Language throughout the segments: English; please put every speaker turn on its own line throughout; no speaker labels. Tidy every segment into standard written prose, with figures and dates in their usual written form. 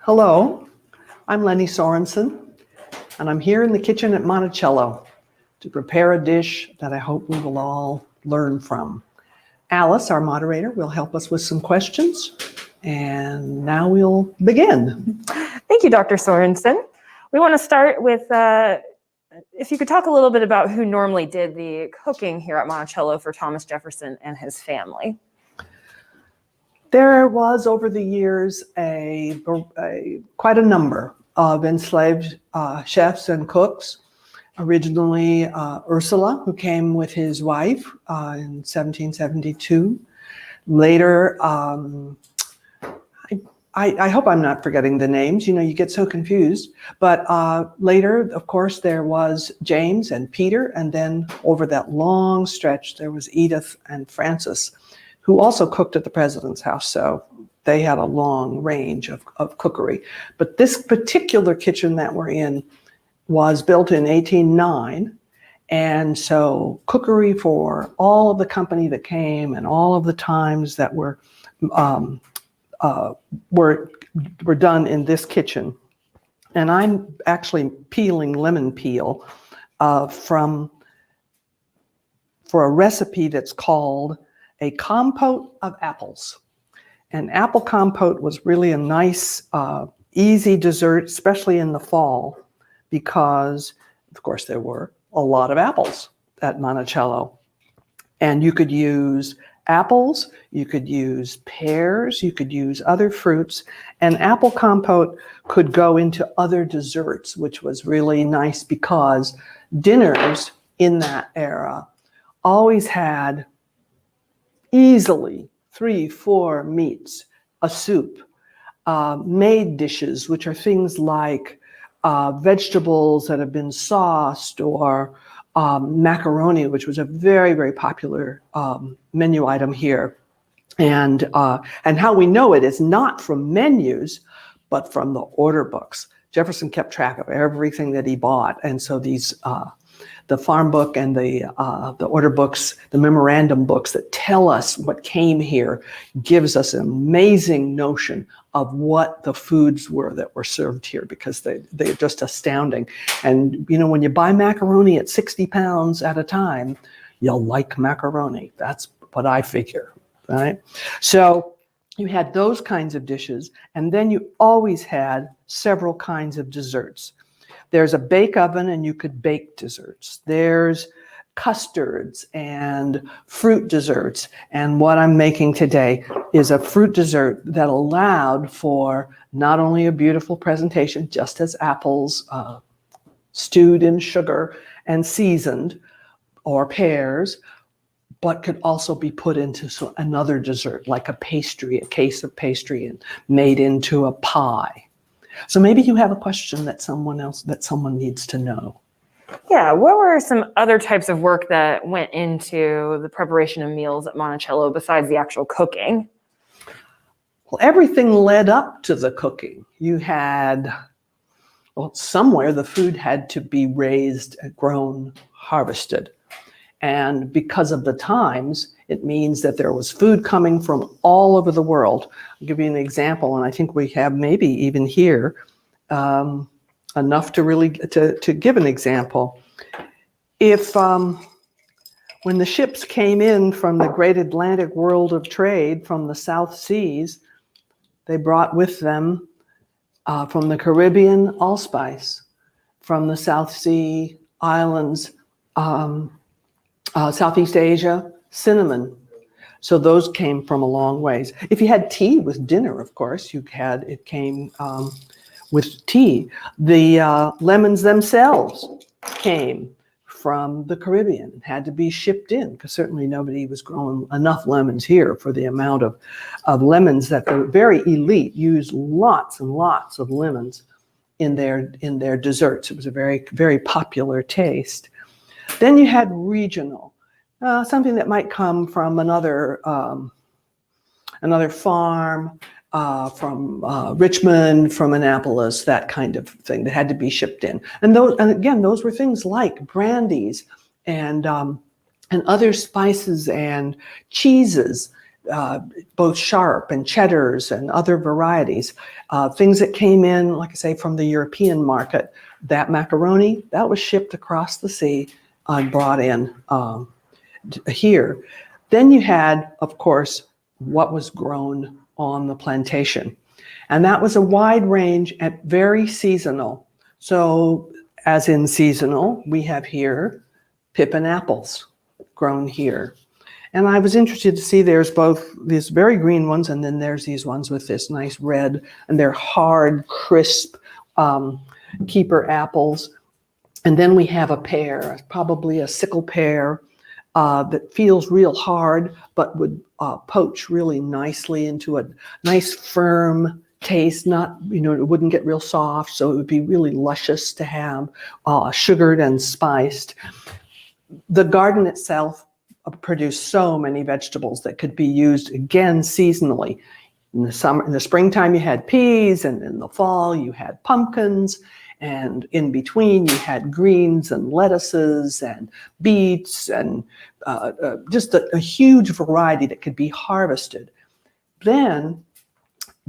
Hello, I'm Leni Sorensen, and I'm here in the kitchen at Monticello to prepare a dish that I hope we will all learn from. Alice, our moderator, will help us with some questions, and now we'll begin.
Thank you, Dr. Sorensen. We want to start with, if you could talk a little bit about who normally did the cooking here at Monticello for Thomas Jefferson and his family.
There was, over the years, quite a number of enslaved chefs and cooks. Originally, Ursula, who came with his wife in 1772. Later, I hope I'm not forgetting the names. You know, you get so confused. But later, of course, there was James and Peter. And then over that long stretch, there was Edith and Francis, who also cooked at the president's house. So they had a long range of cookery. But this particular kitchen that we're in was built in 1809. And so cookery for all of the company that came and all of the times that were done in this kitchen. And I'm actually peeling lemon peel for a recipe that's called a compote of apples. And apple compote was really a nice, easy dessert, especially in the fall, because, of course, there were a lot of apples at Monticello. And you could use apples, you could use pears, you could use other fruits, and apple compote could go into other desserts, which was really nice because dinners in that era always had easily 3-4 meats, a soup, made dishes, which are things like vegetables that have been sauced, or macaroni, which was a very, very popular menu item here. And how we know it is not from menus, but from the order books. Jefferson kept track of everything that he bought. And so these, the farm book and the order books, the memorandum books that tell us what came here, gives us an amazing notion of what the foods were that were served here, because they're just astounding. And, you know, when you buy macaroni at 60 pounds at a time, you'll like macaroni. That's what I figure, right? So you had those kinds of dishes, and then you always had several kinds of desserts. There's a bake oven, and you could bake desserts. There's custards and fruit desserts. And what I'm making today is a fruit dessert that allowed for not only a beautiful presentation, just as apples stewed in sugar and seasoned, or pears, but could also be put into another dessert, like a pastry, a case of pastry, and made into a pie. So maybe you have a question that someone needs to know.
Yeah, what were some other types of work that went into the preparation of meals at Monticello besides the actual cooking?
Well, everything led up to the cooking. You had, well, somewhere the food had to be raised, grown, harvested. And because of the times, it means that there was food coming from all over the world. I'll give you an example, and I think we have maybe even here enough to really to give an example. If when the ships came in from the great Atlantic world of trade from the South Seas, they brought with them from the Caribbean allspice, from the South Sea islands, Southeast Asia, cinnamon. So those came from a long ways. If you had tea with dinner, of course, it came with tea. The lemons themselves came from the Caribbean and had to be shipped in, because certainly nobody was growing enough lemons here for the amount of lemons that the very elite used. Lots and lots of lemons in their desserts. It was a very, very popular taste. Then you had regional, something that might come from another farm, from Richmond, from Annapolis, that kind of thing that had to be shipped in. And again, those were things like brandies and other spices and cheeses both sharp and cheddars and other varieties. Things that came in, like I say, from the European market. That macaroni, that was shipped across the sea and brought in here. Then you had, of course, what was grown on the plantation. And that was a wide range and very seasonal. So as in seasonal, we have here pippin apples grown here. And I was interested to see there's both these very green ones, and then there's these ones with this nice red, and they're hard, crisp keeper apples. And then we have a pear, probably a sickle pear, that feels real hard, but would poach really nicely into a nice firm taste. Not, it wouldn't get real soft, so it would be really luscious to have, sugared and spiced. The garden itself produced so many vegetables that could be used again seasonally. In the springtime, you had peas, and in the fall, you had pumpkins. And in between, you had greens and lettuces and beets and just a huge variety that could be harvested. Then,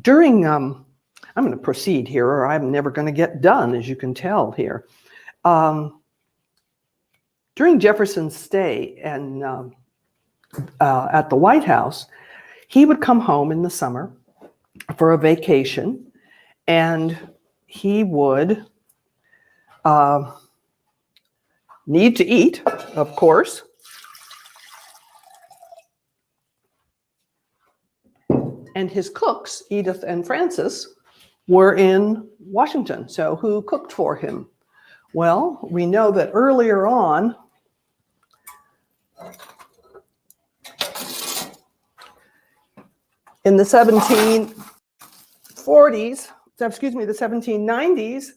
during, I'm going to proceed here, or I'm never going to get done, as you can tell here. During Jefferson's stay at the White House, he would come home in the summer for a vacation, and he would need to eat, of course. And his cooks, Edith and Francis, were in Washington. So who cooked for him? Well, we know that earlier on, in the 1790s,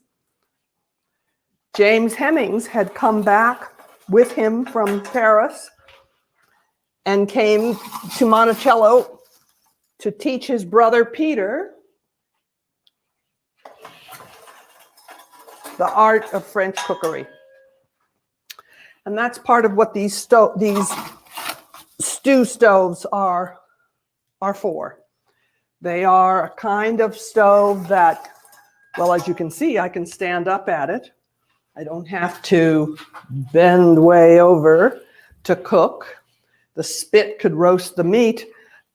James Hemings had come back with him from Paris and came to Monticello to teach his brother Peter the art of French cookery. And that's part of what these stew stoves are for. They are a kind of stove that, well, as you can see, I can stand up at it. I don't have to bend way over to cook. The spit could roast the meat,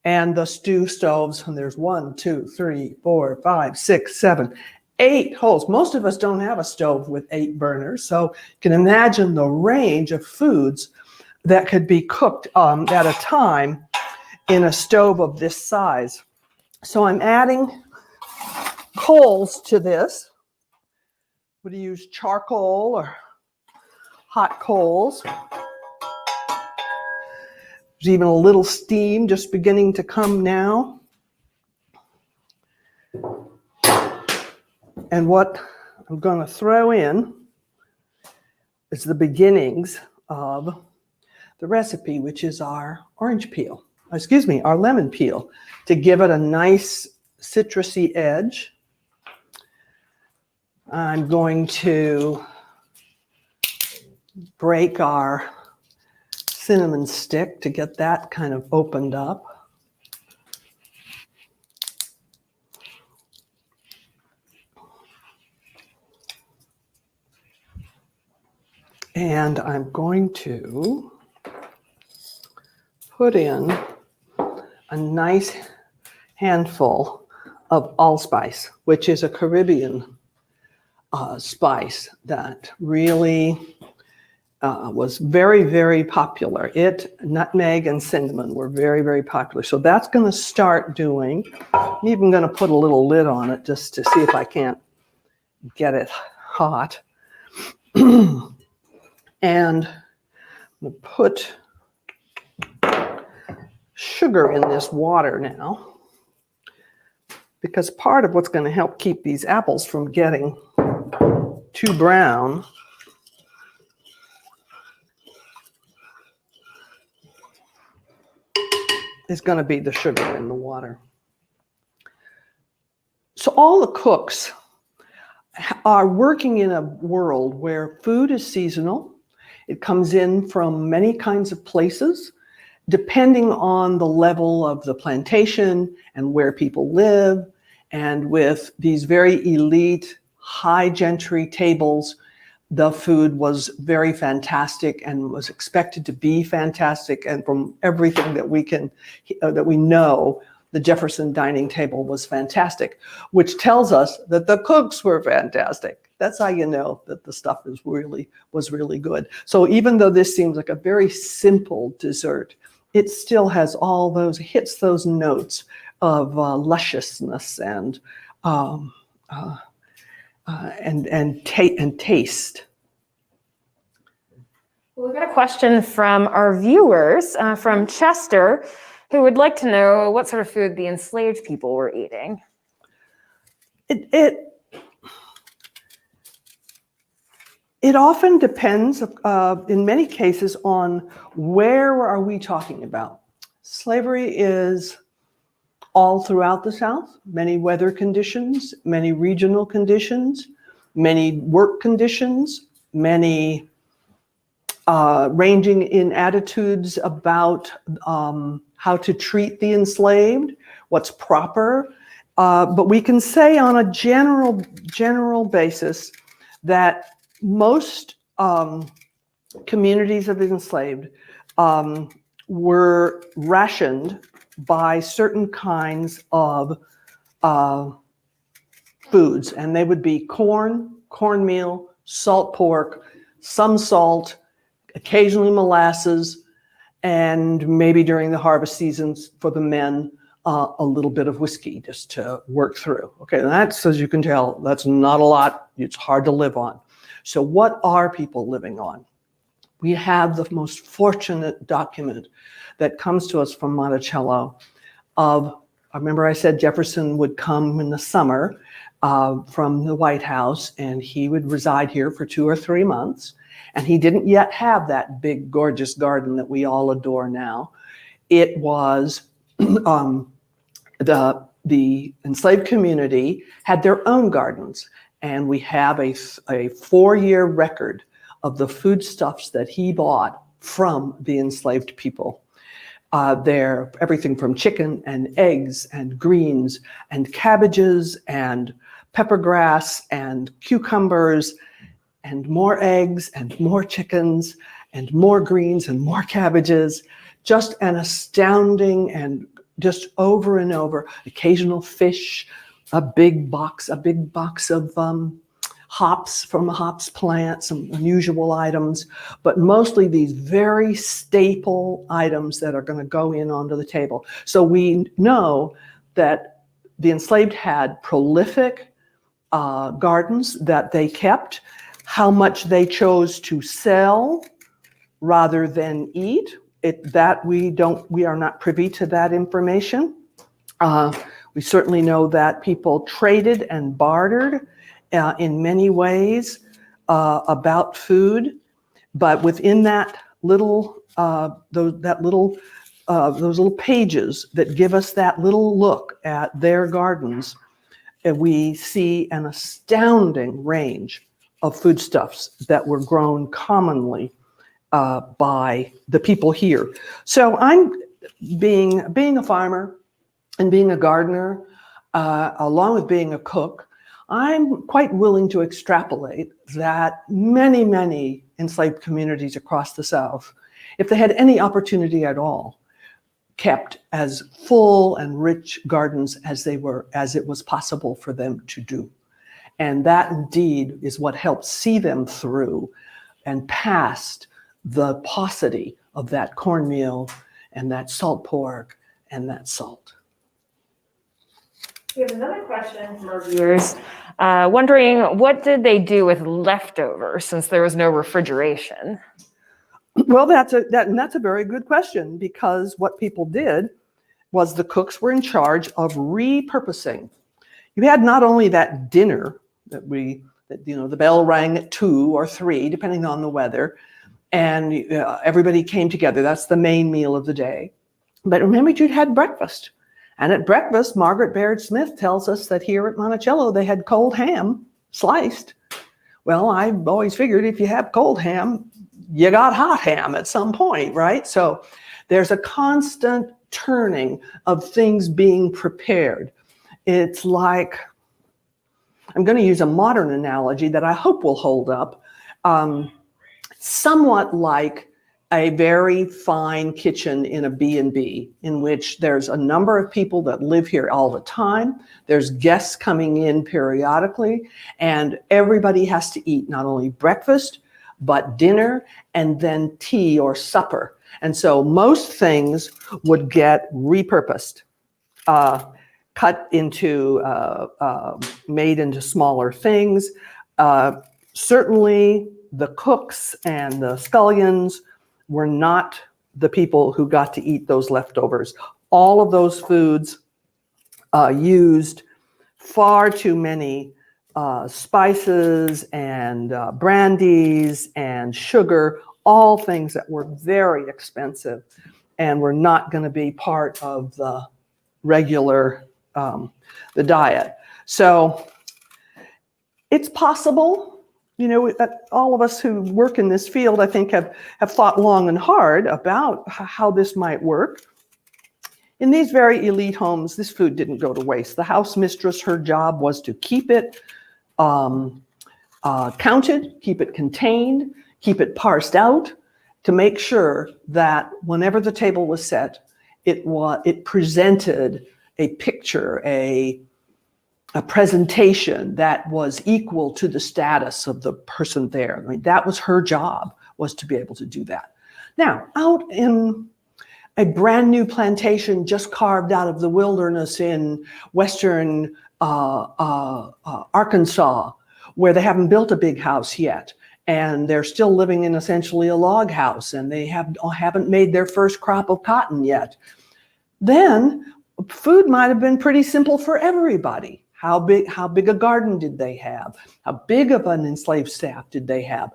and the stew stoves, and there's 1, 2, 3, 4, 5, 6, 7, 8 holes. Most of us don't have a stove with 8 burners, so you can imagine the range of foods that could be cooked at a time in a stove of this size. So I'm adding coals to this. Would you use charcoal or hot coals? There's even a little steam just beginning to come now. And what I'm going to throw in is the beginnings of the recipe, which is our lemon peel, to give it a nice citrusy edge. I'm going to break our cinnamon stick to get that kind of opened up. And I'm going to put in a nice handful of allspice, which is a Caribbean spice that really was very, very popular. Nutmeg and cinnamon were very, very popular. So that's going to start doing. I'm even going to put a little lid on it just to see if I can't get it hot. And I'm going to put sugar in this water now, because part of what's going to help keep these apples from getting too brown is going to be the sugar in the water. So all the cooks are working in a world where food is seasonal. It comes in from many kinds of places, depending on the level of the plantation and where people live, and with these very elite, high gentry tables, the food was very fantastic and was expected to be fantastic. And from everything that we know, the Jefferson dining table was fantastic, which tells us that the cooks were fantastic. That's how you know that the stuff was really good. So even though this seems like a very simple dessert, it still has all those, hits those notes of lusciousness and taste.
Well, we've got a question from our viewers, from Chester, who would like to know what sort of food the enslaved people were eating.
It often depends, in many cases, on where are we talking about. Slavery is all throughout the South, many weather conditions, many regional conditions, many work conditions, many ranging in attitudes about how to treat the enslaved, what's proper. But we can say on a general basis that most communities of the enslaved were rationed by certain kinds of foods, and they would be cornmeal, salt pork, some salt, occasionally molasses, and maybe during the harvest seasons for the men, a little bit of whiskey just to work through. Okay, and that's, as you can tell, that's not a lot. It's hard to live on. So what are people living on? We have the most fortunate document that comes to us from Monticello of, I remember I said Jefferson would come in the summer from the White House, and he would reside here for 2 or 3 months. And he didn't yet have that big, gorgeous garden that we all adore now. It was, the enslaved community had their own gardens. And we have a 4-year record of the foodstuffs that he bought from the enslaved people. They're everything from chicken and eggs and greens and cabbages and peppergrass and cucumbers and more eggs and more chickens and more greens and more cabbages. Just an astounding, and just over and over, occasional fish, a big box of hops from a hops plant, some unusual items, but mostly these very staple items that are going to go in onto the table. So we know that the enslaved had prolific gardens that they kept. How much they chose to sell rather than eat, we are not privy to that information. We certainly know that people traded and bartered in many ways about food, but within that little those little pages that give us that little look at their gardens, we see an astounding range of foodstuffs that were grown commonly by the people here. So I'm being a farmer and being a gardener, along with being a cook, I'm quite willing to extrapolate that many enslaved communities across the South, if they had any opportunity at all, kept as full and rich gardens as it was possible for them to do. And that indeed is what helped see them through and past the paucity of that cornmeal and that salt pork and that salt.
We have another question from our viewers, wondering what did they do with leftovers since there was no refrigeration?
Well, that's a very good question, because what people did was the cooks were in charge of repurposing. You had not only that dinner that the bell rang at 2 or 3, depending on the weather, and everybody came together. That's the main meal of the day. But remember, you had breakfast. And at breakfast, Margaret Baird Smith tells us that here at Monticello, they had cold ham sliced. Well, I've always figured if you have cold ham, you got hot ham at some point, right? So There's a constant turning of things being prepared. It's like, I'm going to use a modern analogy that I hope will hold up, somewhat like a very fine kitchen in a B&B, in which there's a number of people that live here all the time. There's guests coming in periodically, and everybody has to eat not only breakfast, but dinner, and then tea or supper. And so most things would get repurposed, cut into, made into smaller things. Certainly the cooks and the scullions were not the people who got to eat those leftovers. All of those foods used far too many spices and brandies and sugar, all things that were very expensive and were not going to be part of the regular, the diet. So it's possible. You know, all of us who work in this field, I think, have thought long and hard about how this might work. In these very elite homes, this food didn't go to waste. The house mistress, her job was to keep it counted, keep it contained, keep it parsed out, to make sure that whenever the table was set, it presented a picture, a presentation that was equal to the status of the person there. I mean, that was her job, was to be able to do that. Now, out in a brand new plantation just carved out of the wilderness in western Arkansas, where they haven't built a big house yet, and they're still living in essentially a log house, and they haven't made their first crop of cotton yet, then food might have been pretty simple for everybody. How big a garden did they have? How big of an enslaved staff did they have?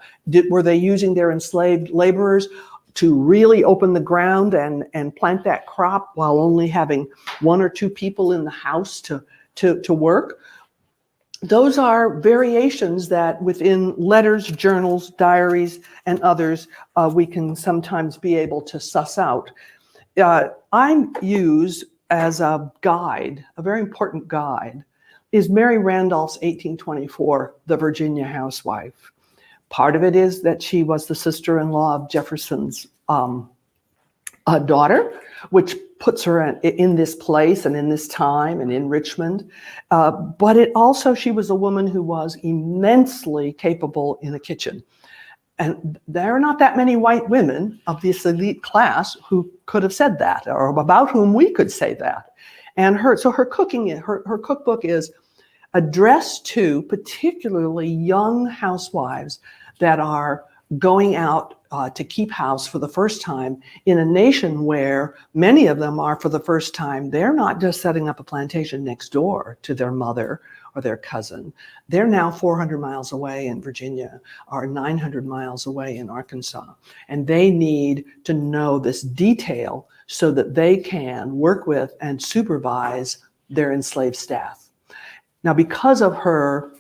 Were they using their enslaved laborers to really open the ground and plant that crop while only having one or two people in the house to work? Those are variations that within letters, journals, diaries, and others, we can sometimes be able to suss out. I use as a guide, a very important guide, is Mary Randolph's 1824, The Virginia Housewife. Part of it is that she was the sister-in-law of Jefferson's daughter, which puts her in this place and in this time and in Richmond. But it also, she was a woman who was immensely capable in the kitchen. And there are not that many white women of this elite class who could have said that, or about whom we could say that. And her cookbook is addressed to particularly young housewives that are going out to keep house for the first time in a nation where many of them are, for the first time, they're not just setting up a plantation next door to their mother or their cousin. They're now 400 miles away in Virginia or 900 miles away in Arkansas. And they need to know this detail so that they can work with and supervise their enslaved staff. Now, because of her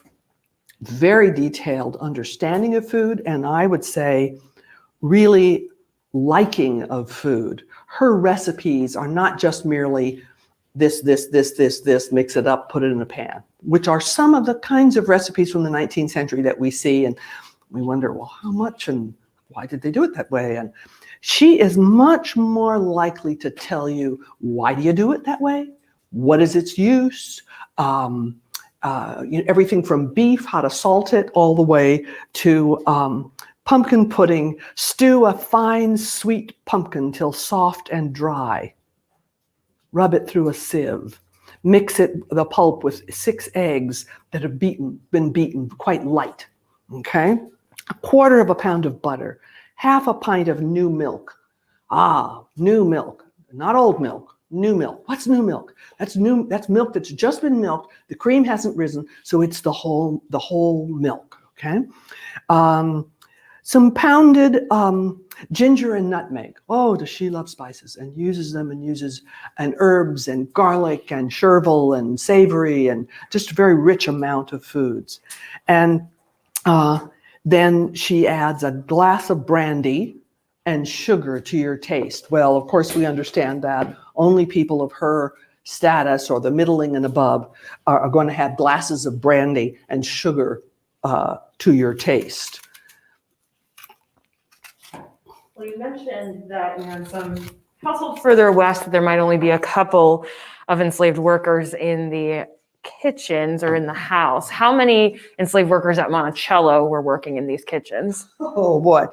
very detailed understanding of food, and I would say really liking of food, her recipes are not just merely this, mix it up, put it in a pan, which are some of the kinds of recipes from the 19th century that we see, and we wonder, well, how much and why did they do it that way? And she is much more likely to tell you, why do you do it that way? What is its use? Everything from beef, how to salt it, all the way to pumpkin pudding. Stew a fine, sweet pumpkin till soft and dry. Rub it through a sieve. Mix the pulp with 6 eggs that have been beaten quite light. Okay? 1/4 pound of butter. 1/2 pint of new milk. New milk, not old milk. New milk. What's new milk? That's milk that's just been milked. The cream hasn't risen, so it's the whole milk. Okay. Some pounded ginger and nutmeg. Oh, does she love spices? And uses herbs and garlic and chervil and savory and just a very rich amount of foods. And then she adds a glass of brandy and sugar to your taste. Well, of course, we understand that only people of her status or the middling and above are going to have glasses of brandy and sugar to your taste.
Well, you mentioned that in some households further west, there might only be a couple of enslaved workers in the kitchens or in the house. How many enslaved workers at Monticello were working in these kitchens?
Oh boy.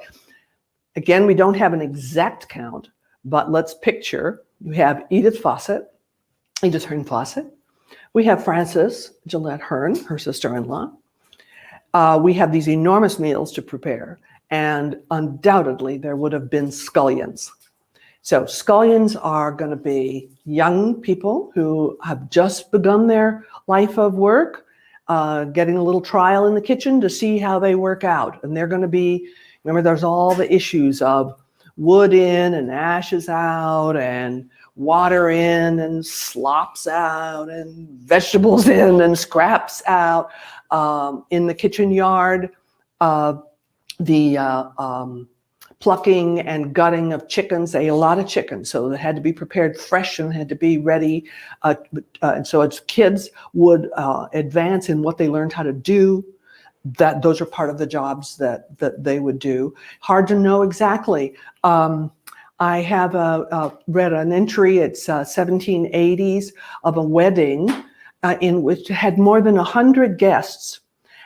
Again, we don't have an exact count, but let's picture you have Edith Hearn Fawcett. We have Frances Gillette Hearn, her sister-in-law. We have these enormous meals to prepare, and undoubtedly there would have been scullions. So scullions are going to be young people who have just begun their life of work, getting a little trial in the kitchen to see how they work out. And they're going to be, remember, there's all the issues of wood in and ashes out and water in and slops out and vegetables in and scraps out. In the kitchen yard, plucking and gutting of chickens, they ate a lot of chickens, so they had to be prepared fresh and had to be ready. And so as kids would advance in what they learned how to do, those are part of the jobs that they would do. Hard to know exactly. I have read an entry, it's 1780s, of a wedding in which had more than 100 guests.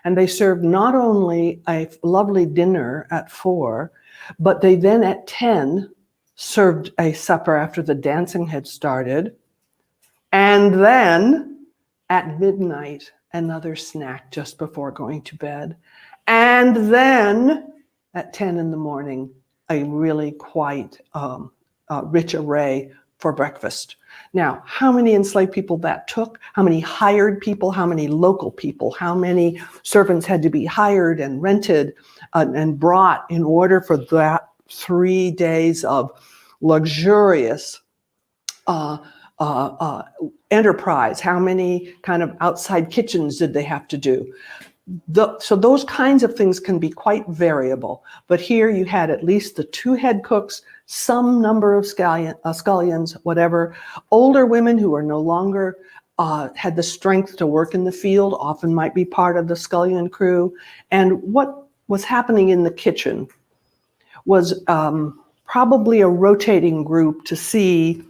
And they served not only a lovely dinner at 4, but they then at 10 served a supper after the dancing had started. And then at midnight, another snack just before going to bed. And then at 10 in the morning, a really quite rich array for breakfast. Now, how many enslaved people that took? How many hired people? How many local people? How many servants had to be hired and rented and brought in order for that 3 days of luxurious enterprise? How many kind of outside kitchens did they have to do? So those kinds of things can be quite variable. But here you had at least the 2 head cooks, some number of scullions, whatever. Older women who are no longer had the strength to work in the field often might be part of the scullion crew. And what was happening in the kitchen was probably a rotating group to see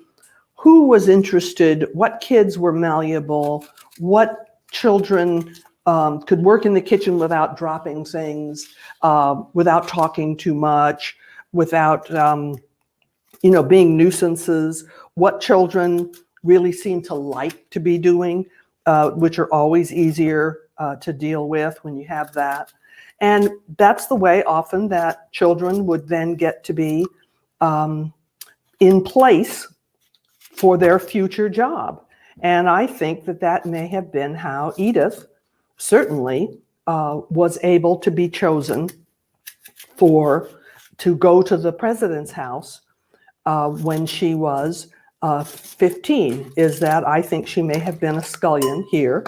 who was interested, what kids were malleable, what children could work in the kitchen without dropping things, without talking too much, without being nuisances, what children really seem to like to be doing, which are always easier to deal with when you have that. And that's the way often that children would then get to be in place for their future job. And I think that may have been how Edith certainly was able to be chosen to go to the president's house when she was 15, is that I think she may have been a scullion here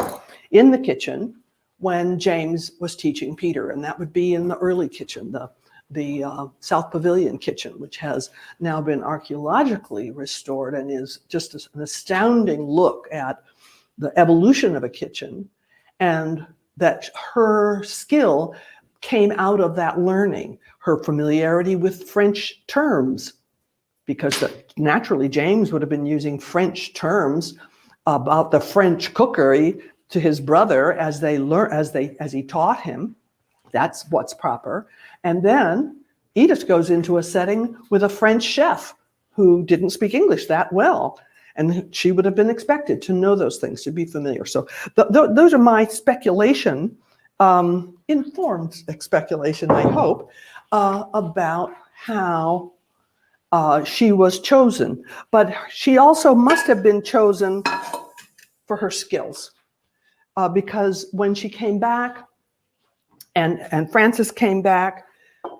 in the kitchen when James was teaching Peter, and that would be in the early kitchen, the South Pavilion kitchen, which has now been archaeologically restored and is just an astounding look at the evolution of a kitchen, and that her skill came out of that learning, her familiarity with French terms, because naturally James would have been using French terms about the French cookery to his brother as he taught him. That's what's proper. And then Edith goes into a setting with a French chef who didn't speak English that well. And she would have been expected to know those things, to be familiar. So those are my speculation, informed speculation, I hope, about how she was chosen. But she also must have been chosen for her skills, because when she came back, and Frances came back,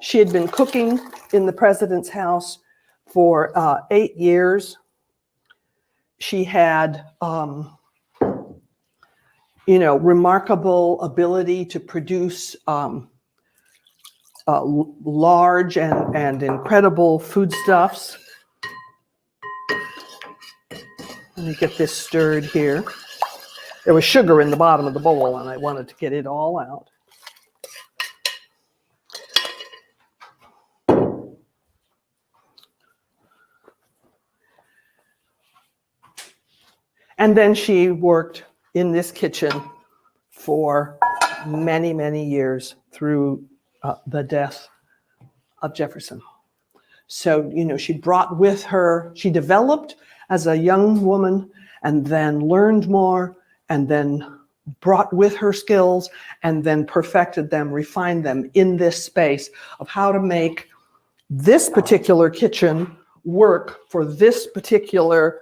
she had been cooking in the president's house for 8 years. She had, remarkable ability to produce large and incredible foodstuffs. Let me get this stirred here. There was sugar in the bottom of the bowl, and I wanted to get it all out. And then she worked in this kitchen for many, many years through the death of Jefferson. So, she brought with her, she developed as a young woman and then learned more and then brought with her skills and then perfected them, refined them in this space of how to make this particular kitchen work for this particular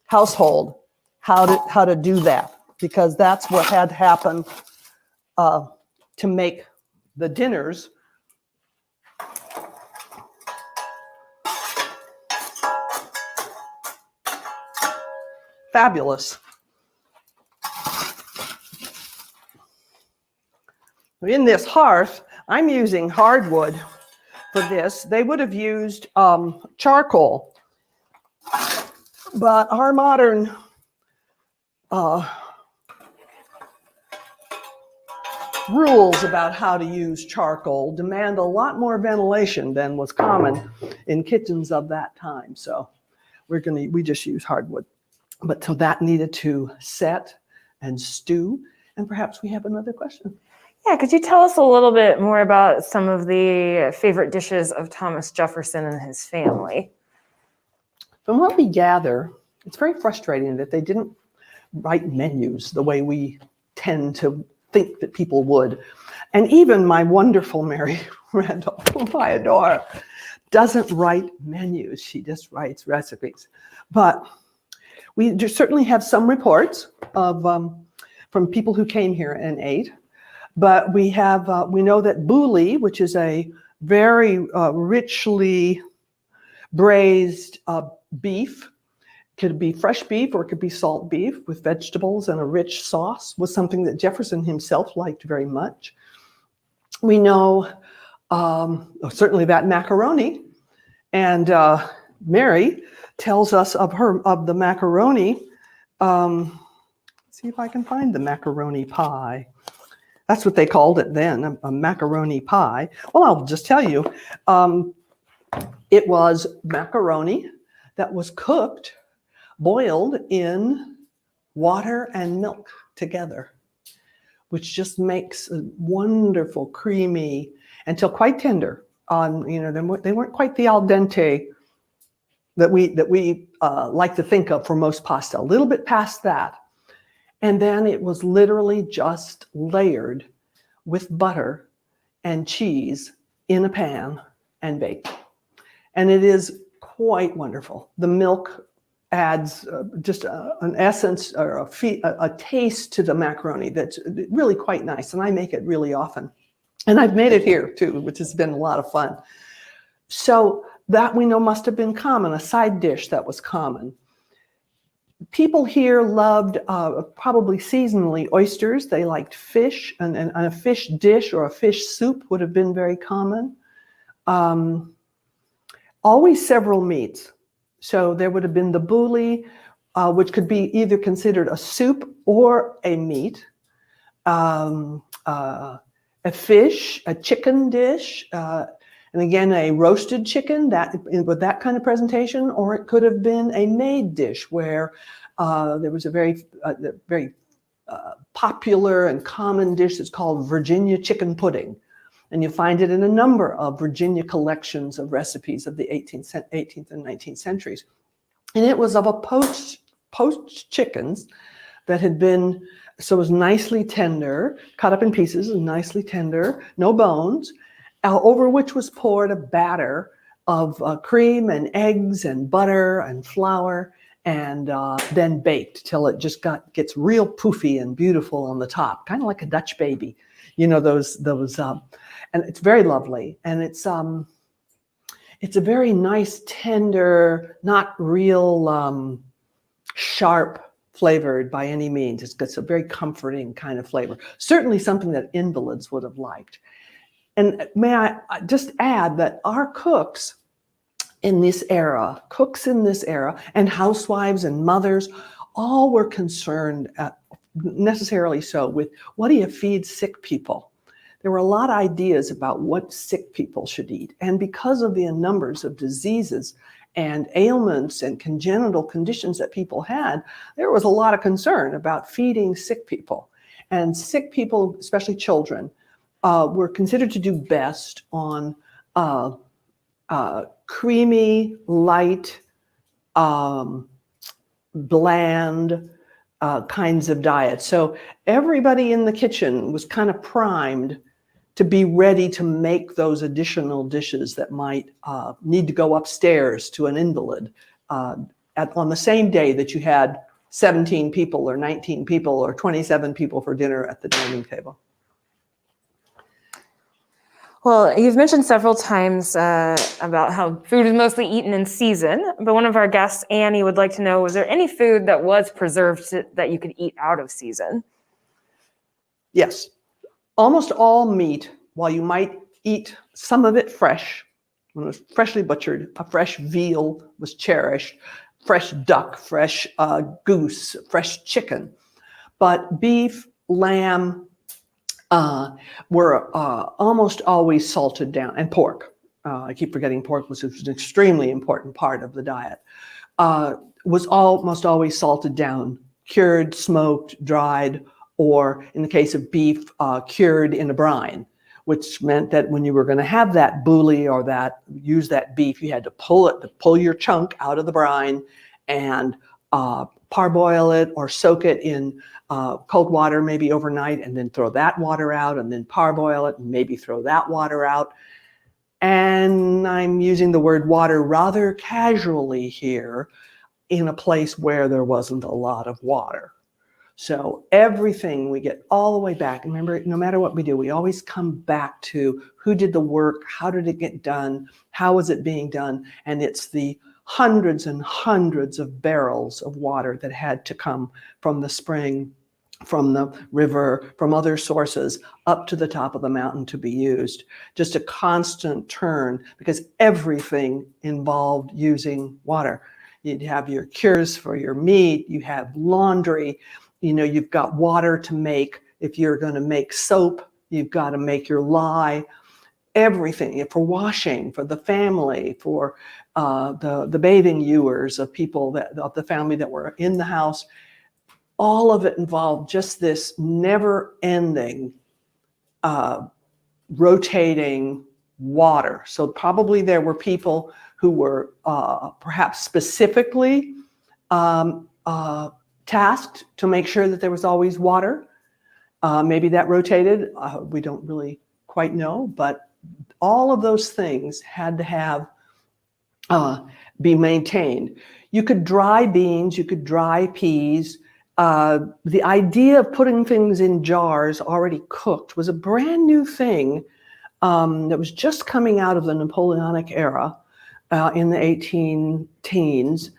household, how to do that, because that's what had happened to make the dinners fabulous. In this hearth, I'm using hardwood for this. They would have used charcoal, but our modern rules about how to use charcoal demand a lot more ventilation than was common in kitchens of that time. So we just use hardwood. But so that needed to set and stew. And perhaps we have another question.
Yeah, could you tell us a little bit more about some of the favorite dishes of Thomas Jefferson and his family?
From what we gather, it's very frustrating that they didn't write menus the way we tend to think that people would. And even my wonderful Mary Randolph, whom I adore, doesn't write menus. She just writes recipes. But we certainly have some reports of from people who came here and ate. But we know that bouli, which is a very richly braised beef, could be fresh beef or it could be salt beef with vegetables and a rich sauce, was something that Jefferson himself liked very much. We know certainly that macaroni, and Mary tells us of the macaroni. Let's see if I can find the macaroni pie. That's what they called it then, a macaroni pie. Well, I'll just tell you, it was macaroni that was cooked, boiled in water and milk together, which just makes a wonderful, creamy, until quite tender. They weren't quite the al dente that we like to think of for most pasta. A little bit past that. And then it was literally just layered with butter and cheese in a pan and baked. And it is quite wonderful. The milk adds just an essence or a taste to the macaroni that's really quite nice. And I make it really often. And I've made it here too, which has been a lot of fun. So that we know must have been common, a side dish that was common. People here loved probably seasonally oysters. They liked fish, and a fish dish or a fish soup would have been very common. Always several meats. So there would have been the bouli, which could be either considered a soup or a meat. A fish, a chicken dish, and again, a roasted chicken with that kind of presentation, or it could have been a made dish where there was a very popular and common dish that's called Virginia chicken pudding. And you find it in a number of Virginia collections of recipes of the 18th and 19th centuries. And it was of a poached chickens that had been, so it was nicely tender, cut up in pieces and nicely tender, no bones, over which was poured a batter of cream and eggs and butter and flour, and then baked till it just gets real poofy and beautiful on the top, kind of like a Dutch baby. Those and it's very lovely. And it's a very nice, tender, not real sharp flavored by any means. It's got a very comforting kind of flavor. Certainly something that invalids would have liked. And may I just add that our cooks in this era, and housewives and mothers, all were concerned, necessarily so, with what do you feed sick people? There were a lot of ideas about what sick people should eat. And because of the numbers of diseases and ailments and congenital conditions that people had, there was a lot of concern about feeding sick people. And sick people, especially children, were considered to do best on creamy, light, bland kinds of diet. So everybody in the kitchen was kind of primed to be ready to make those additional dishes that might need to go upstairs to an invalid on the same day that you had 17 people or 19 people or 27 people for dinner at the dining table.
Well, you've mentioned several times about how food is mostly eaten in season, but one of our guests, Annie, would like to know, was there any food that was preserved that you could eat out of season?
Yes. Almost all meat, while you might eat some of it fresh, when it was freshly butchered, a fresh veal was cherished, fresh duck, fresh goose, fresh chicken. But beef, lamb, were almost always salted down, and pork. I keep forgetting pork, which was an extremely important part of the diet. Was almost always salted down, cured, smoked, dried, or in the case of beef, cured in a brine, which meant that when you were going to have that bouilli or use that beef, you had to pull your chunk out of the brine and parboil it or soak it in cold water, maybe overnight, and then throw that water out, and then parboil it and maybe throw that water out. And I'm using the word water rather casually here in a place where there wasn't a lot of water. So everything we get all the way back. Remember, no matter what we do, we always come back to who did the work, how did it get done, how was it being done, and it's the hundreds and hundreds of barrels of water that had to come from the spring, from the river, from other sources up to the top of the mountain to be used. Just a constant turn, because everything involved using water. You'd have your cures for your meat, you have laundry, you've got water to make. If you're going to make soap, you've got to make your lye. Everything for washing, for the family, for the bathing ewers of people of the family that were in the house. All of it involved just this never-ending rotating water. So probably there were people who were perhaps specifically tasked to make sure that there was always water. Maybe that rotated. We don't really quite know, but all of those things had to have be maintained. You could dry beans, you could dry peas. The idea of putting things in jars already cooked was a brand new thing that was just coming out of the Napoleonic era in the 18 teens,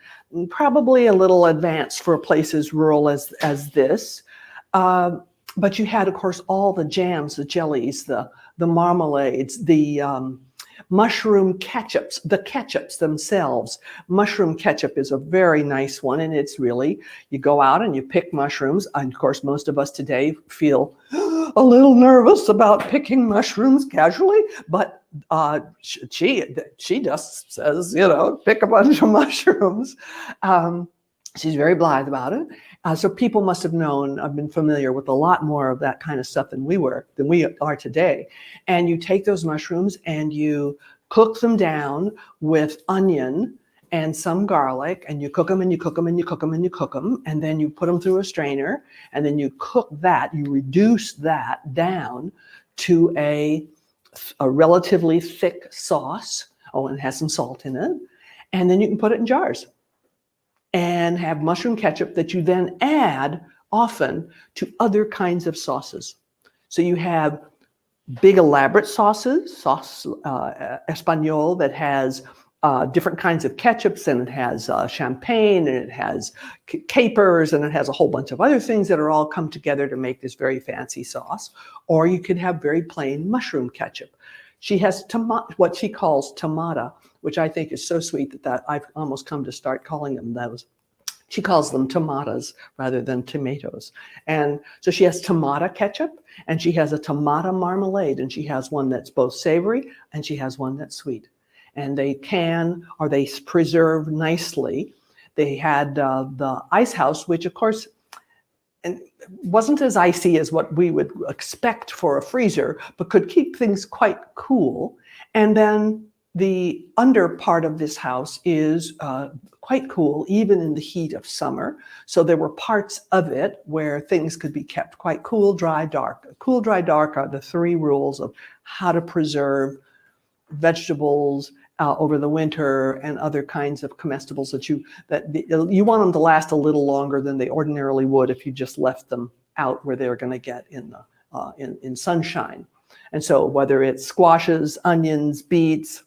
probably a little advanced for a place as rural as this. But you had, of course, all the jams, the jellies, the marmalades, the mushroom ketchups, the ketchups themselves. Mushroom ketchup is a very nice one, and it's really, you go out and you pick mushrooms. And of course, most of us today feel a little nervous about picking mushrooms casually, but she just says, pick a bunch of mushrooms. She's very blithe about it. So people must have known, I've been familiar with a lot more of that kind of stuff than we are today. And you take those mushrooms and you cook them down with onion and some garlic, and you cook them and you cook them and you cook them and you cook them, and then you put them through a strainer, and then you cook that, you reduce that down to a relatively thick sauce. Oh, and it has some salt in it. And then you can put it in jars and have mushroom ketchup that you then add often to other kinds of sauces. So you have big elaborate sauces, sauce Espanol that has different kinds of ketchups, and it has champagne, and it has capers, and it has a whole bunch of other things that are all come together to make this very fancy sauce. Or you could have very plain mushroom ketchup. She has what she calls tomata, which I think is so sweet that I've almost come to start calling them those. She calls them tomatas rather than tomatoes. And so she has tomata ketchup, and she has a tomata marmalade, and she has one that's both savory and she has one that's sweet. And they preserve nicely. They had the ice house, which of course and wasn't as icy as what we would expect for a freezer, but could keep things quite cool. And then the under part of this house is quite cool, even in the heat of summer. So there were parts of it where things could be kept quite cool, dry, dark. Cool, dry, dark are the three rules of how to preserve vegetables over the winter and other kinds of comestibles that you want them to last a little longer than they ordinarily would if you just left them out where they're going to get in sunshine. And so whether it's squashes, onions, beets,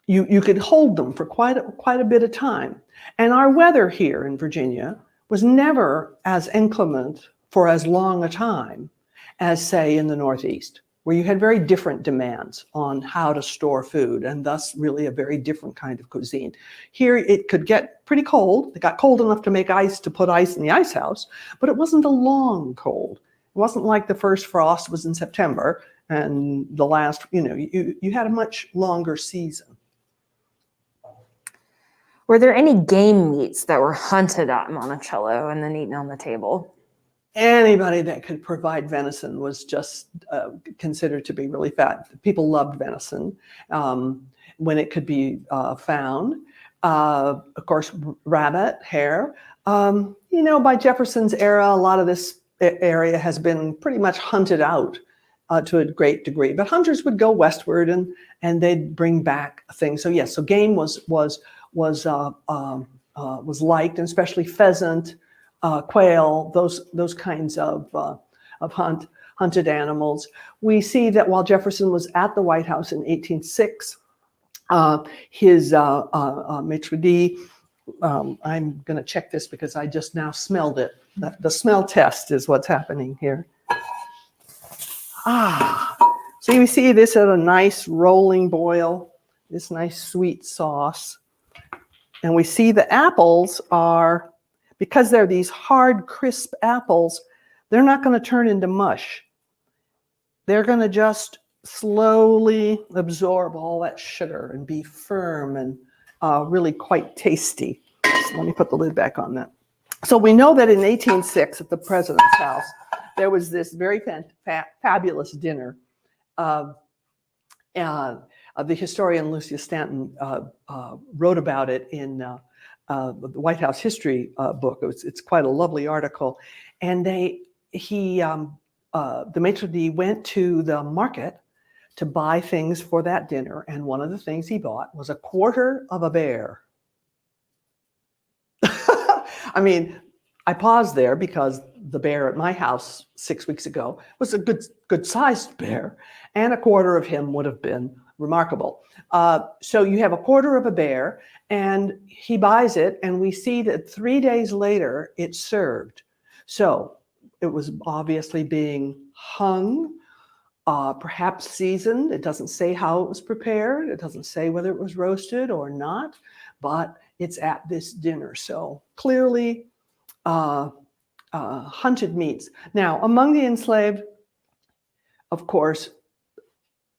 you could hold them for quite a bit of time. And our weather here in Virginia was never as inclement for as long a time as, say, in the Northeast, where you had very different demands on how to store food, and thus really a very different kind of cuisine. Here it could get pretty cold. It got cold enough to make ice, to put ice in the ice house, but it wasn't a long cold. It wasn't like the first frost was in September and the last, you had a much longer season.
Were there any game meats that were hunted at Monticello and then eaten on the table?
Anybody that could provide venison was just considered to be really fat. People loved venison when it could be found. Of course, rabbit, hare. By Jefferson's era, a lot of this area has been pretty much hunted out to a great degree. But hunters would go westward and they'd bring back things. So yes, so game was liked, and especially pheasant. Quail, those kinds of hunted animals. We see that while Jefferson was at the White House in 1806, his maitre d', I'm going to check this because I just now smelled it. The smell test is what's happening here. So you see this at a nice rolling boil, this nice sweet sauce. And we see the apples are, because they're these hard, crisp apples, they're not going to turn into mush. They're going to just slowly absorb all that sugar and be firm and really quite tasty. So let me put the lid back on that. So we know that in 1806 at the president's house, there was this very fabulous dinner. The historian Lucius Stanton wrote about it in the White House history book. It's quite a lovely article. And the maitre d' went to the market to buy things for that dinner. And one of the things he bought was a quarter of a bear. I mean, I paused there because the bear at my house 6 weeks ago was a good sized bear, and a quarter of him would have been remarkable. So you have a quarter of a bear, and he buys it, and we see that 3 days later it's served. So it was obviously being hung, perhaps seasoned. It doesn't say how it was prepared. It doesn't say whether it was roasted or not, but it's at this dinner. So clearly hunted meats. Now, among the enslaved, of course,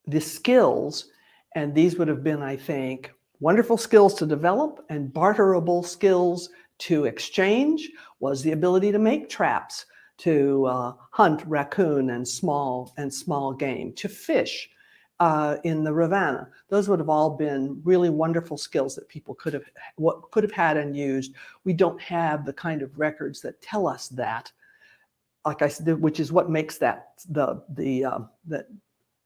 the skills, and these would have been, I think, wonderful skills to develop and barterable skills to exchange, was the ability to make traps, to hunt raccoon and small game, to fish in the Rivanna. Those would have all been really wonderful skills that people could have had and used. We don't have the kind of records that tell us that, like I said, which is what makes that the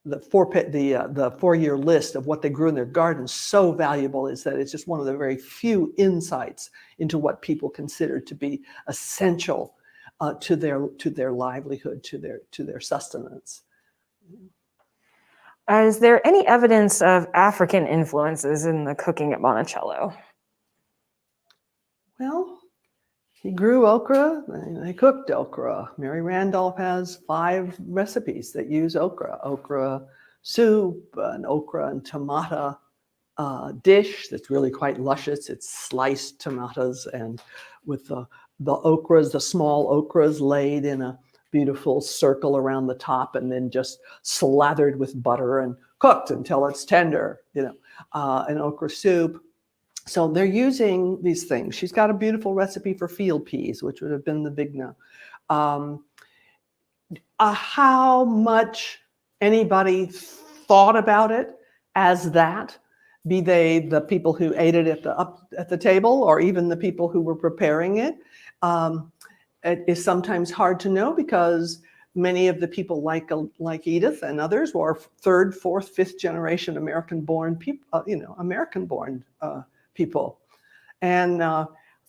4-year list of what they grew in their gardens so valuable, is that it's just one of the very few insights into what people considered to be essential to their livelihood, to their sustenance.
Is there any evidence of African influences in the cooking at Monticello?
Well, he grew okra, and they cooked okra. Mary Randolph has 5 recipes that use okra. Okra soup, an okra and tomato dish that's really quite luscious. It's sliced tomatoes and with the okras, the small okras laid in a beautiful circle around the top and then just slathered with butter and cooked until it's tender, an okra soup. So they're using these things. She's got a beautiful recipe for field peas, which would have been the bigna. How much anybody thought about it as that, be they the people who ate it at the table or even the people who were preparing it, it is sometimes hard to know because many of the people like Edith and others were 3rd, 4th, 5th generation American-born people, American-born people. And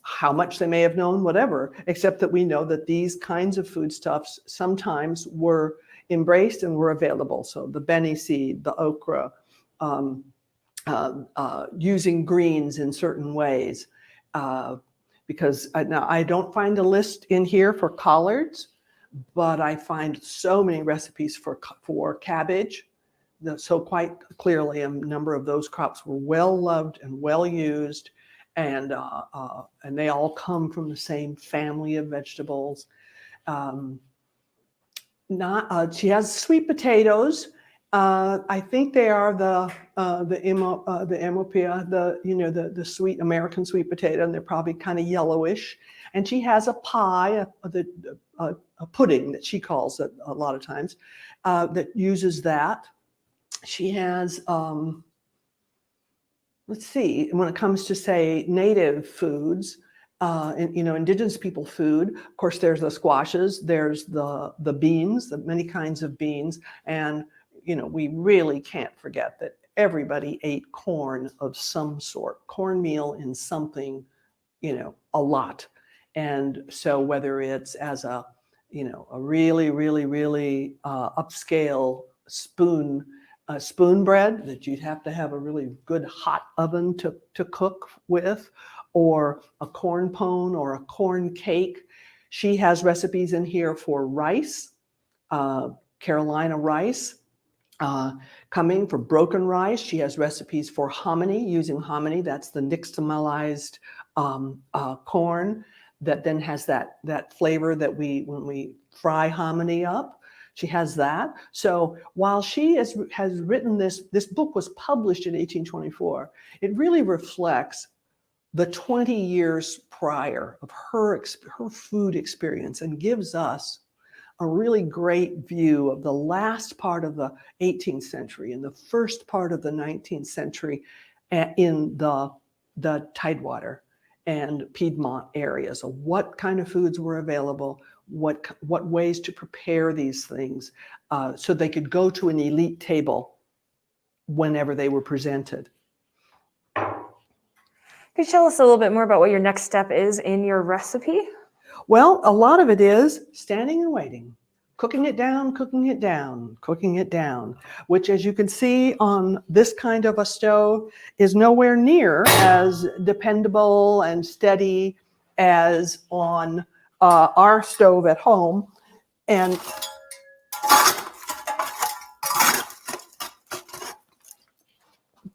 how much they may have known, whatever, except that we know that these kinds of foodstuffs sometimes were embraced and were available. So the beni seed, the okra, using greens in certain ways. Because now I don't find a list in here for collards, but I find so many recipes for cabbage. So quite clearly a number of those crops were well loved and well used, and they all come from the same family of vegetables. She has sweet potatoes. I think they are the emopia, the sweet American sweet potato, and they're probably kind of yellowish. And she has a pie, a pudding that she calls it a lot of times, that uses that. She has, let's see, when it comes to, say, native foods, indigenous people food, of course, there's the squashes, there's the beans, the many kinds of beans, and we really can't forget that everybody ate corn of some sort, cornmeal in something, a lot. And so whether it's as a really, really, really upscale spoon bread that you'd have to have a really good hot oven to cook with, or a corn pone or a corn cake. She has recipes in here for rice, Carolina rice, coming for broken rice. She has recipes for hominy, using hominy. That's the nixtamalized corn that then has that flavor that when we fry hominy up. She has that. So while she has written this book was published in 1824, it really reflects the 20 years prior of her food experience and gives us a really great view of the last part of the 18th century and the first part of the 19th century in the Tidewater and Piedmont areas of what kind of foods were available, what ways to prepare these things so they could go to an elite table whenever they were presented.
Could you tell us a little bit more about what your next step is in your recipe?
Well, a lot of it is standing and waiting, cooking it down, cooking it down, cooking it down, which, as you can see on this kind of a stove, is nowhere near as dependable and steady as on our stove at home. And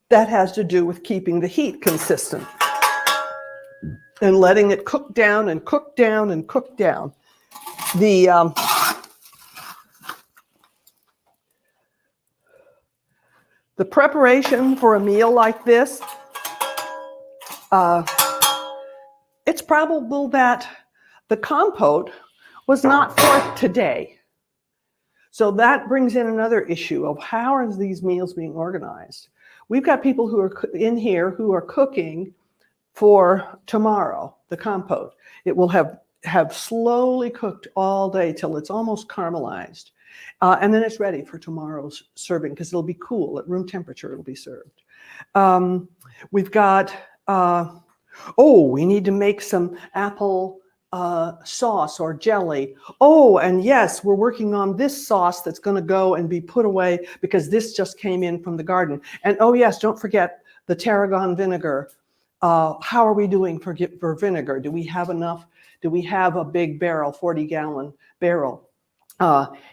that has to do with keeping the heat consistent and letting it cook down and cook down and cook down. The preparation for a meal like this, it's probable that the compote was not for today. So that brings in another issue of how are these meals being organized? We've got people who are in here who are cooking for tomorrow, the compote. It will have slowly cooked all day till it's almost caramelized. And then it's ready for tomorrow's serving because it'll be cool at room temperature. It'll be served. We've got, we need to make some apple sauce or jelly. Oh, and yes, we're working on this sauce that's going to go and be put away because this just came in from the garden. And oh yes, don't forget the tarragon vinegar. How are we doing for vinegar? Do we have enough? Do we have a big barrel, 40-gallon barrel?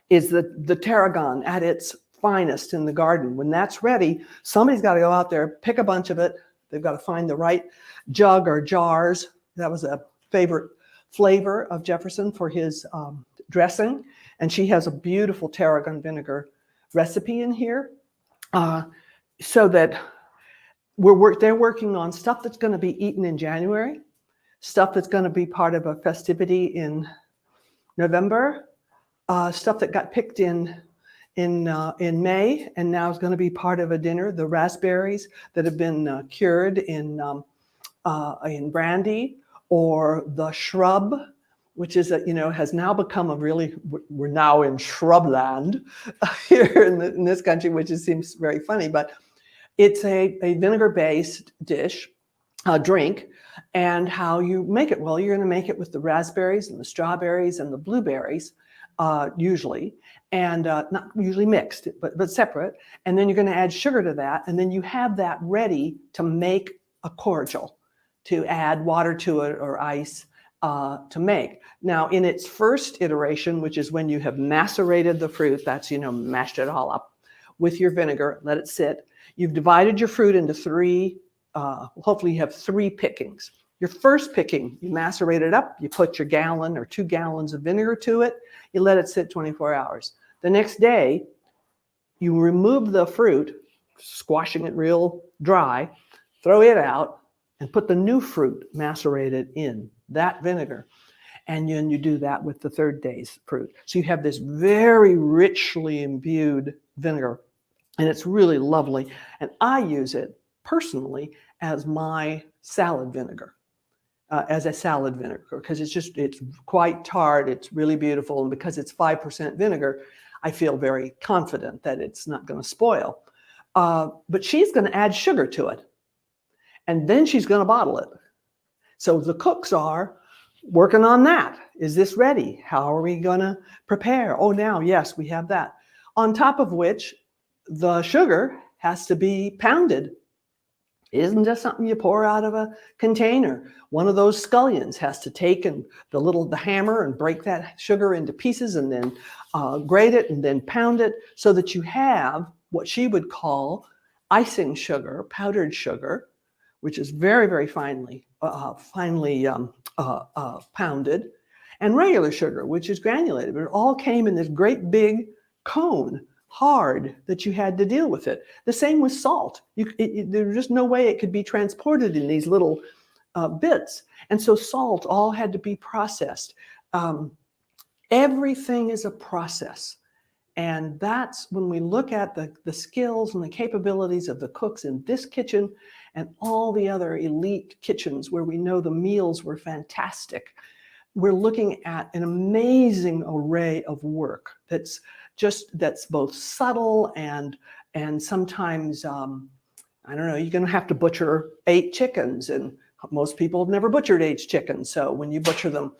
Is the tarragon at its finest in the garden? When that's ready, somebody's got to go out there, pick a bunch of it. They've got to find the right jug or jars. That was a favorite flavor of Jefferson for his dressing. And she has a beautiful tarragon vinegar recipe in here, so that they're working on stuff that's going to be eaten in January, stuff that's going to be part of a festivity in November, stuff that got picked in May and now is going to be part of a dinner. The raspberries that have been cured in brandy, or the shrub, which is has now become we're now in shrubland here in this country, which seems very funny, but it's a vinegar-based drink. And how you make it? Well, you're going to make it with the raspberries and the strawberries and the blueberries, usually, and not usually mixed, but separate. And then you're going to add sugar to that, and then you have that ready to make a cordial, to add water to it or ice to make. Now, in its first iteration, which is when you have macerated the fruit, that's, mashed it all up with your vinegar, let it sit. You've divided your fruit into three, hopefully you have 3 pickings. Your first picking, you macerate it up, you put your gallon or 2 gallons of vinegar to it, you let it sit 24 hours. The next day, you remove the fruit, squashing it real dry, throw it out, and put the new fruit macerated in that vinegar. And then you do that with the third day's fruit. So you have this very richly imbued vinegar, and it's really lovely. And I use it personally as my salad vinegar, because it's quite tart, it's really beautiful, and because it's 5% vinegar, I feel very confident that it's not going to spoil. But she's going to add sugar to it, and then she's going to bottle it. So the cooks are working on that. Is this ready? How are we going to prepare? Oh, now, yes, we have that. On top of which, the sugar has to be pounded. It isn't just something you pour out of a container. One of those scullions has to take the hammer and break that sugar into pieces, and then grate it and then pound it, so that you have what she would call icing sugar, powdered sugar, which is very, very finely pounded, and regular sugar, which is granulated. But it all came in this great big cone, hard, that you had to deal with it. The same with salt. There's just no way it could be transported in these little bits. And so salt all had to be processed. Everything is a process. And that's when we look at the skills and the capabilities of the cooks in this kitchen and all the other elite kitchens where we know the meals were fantastic. We're looking at an amazing array of work that's both subtle and sometimes, I don't know, you're going to have to butcher 8 chickens, and most people have never butchered 8 chickens. So when you butcher them,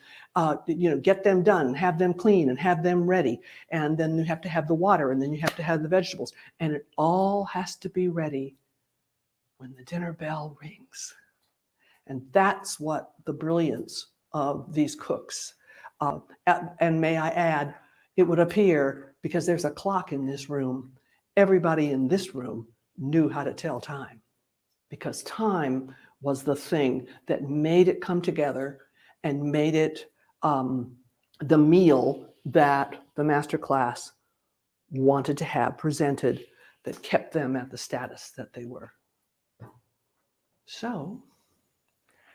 get them done, have them clean, and have them ready. And then you have to have the water, and then you have to have the vegetables. And it all has to be ready when the dinner bell rings. And that's what the brilliance of these cooks. And may I add, it would appear, because there's a clock in this room, everybody in this room knew how to tell time, because time was the thing that made it come together and made it the meal that the master class wanted to have presented, that kept them at the status that they were. So,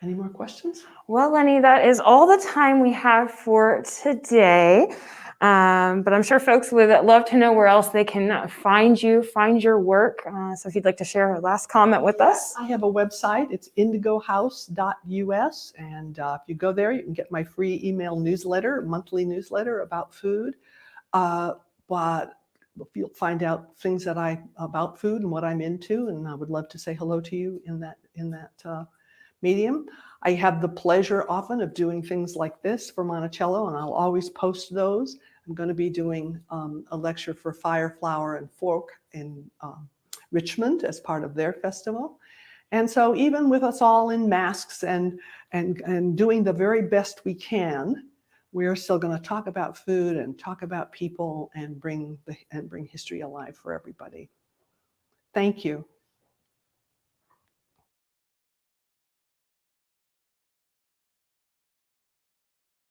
any more questions?
Well, Leni, that is all the time we have for today. But I'm sure folks would love to know where else they can find you, find your work. So if you'd like to share a last comment with us.
I have a website. It's indigohouse.us. And if you go there, you can get my free email newsletter, monthly newsletter about food. But you'll find out things about food and what I'm into. And I would love to say hello to you in that medium. I have the pleasure often of doing things like this for Monticello, and I'll always post those. I'm going to be doing a lecture for Fire, Flower, and Fork in Richmond as part of their festival. And so even with us all in masks and doing the very best we can, we're still going to talk about food and talk about people and bring history alive for everybody. Thank you.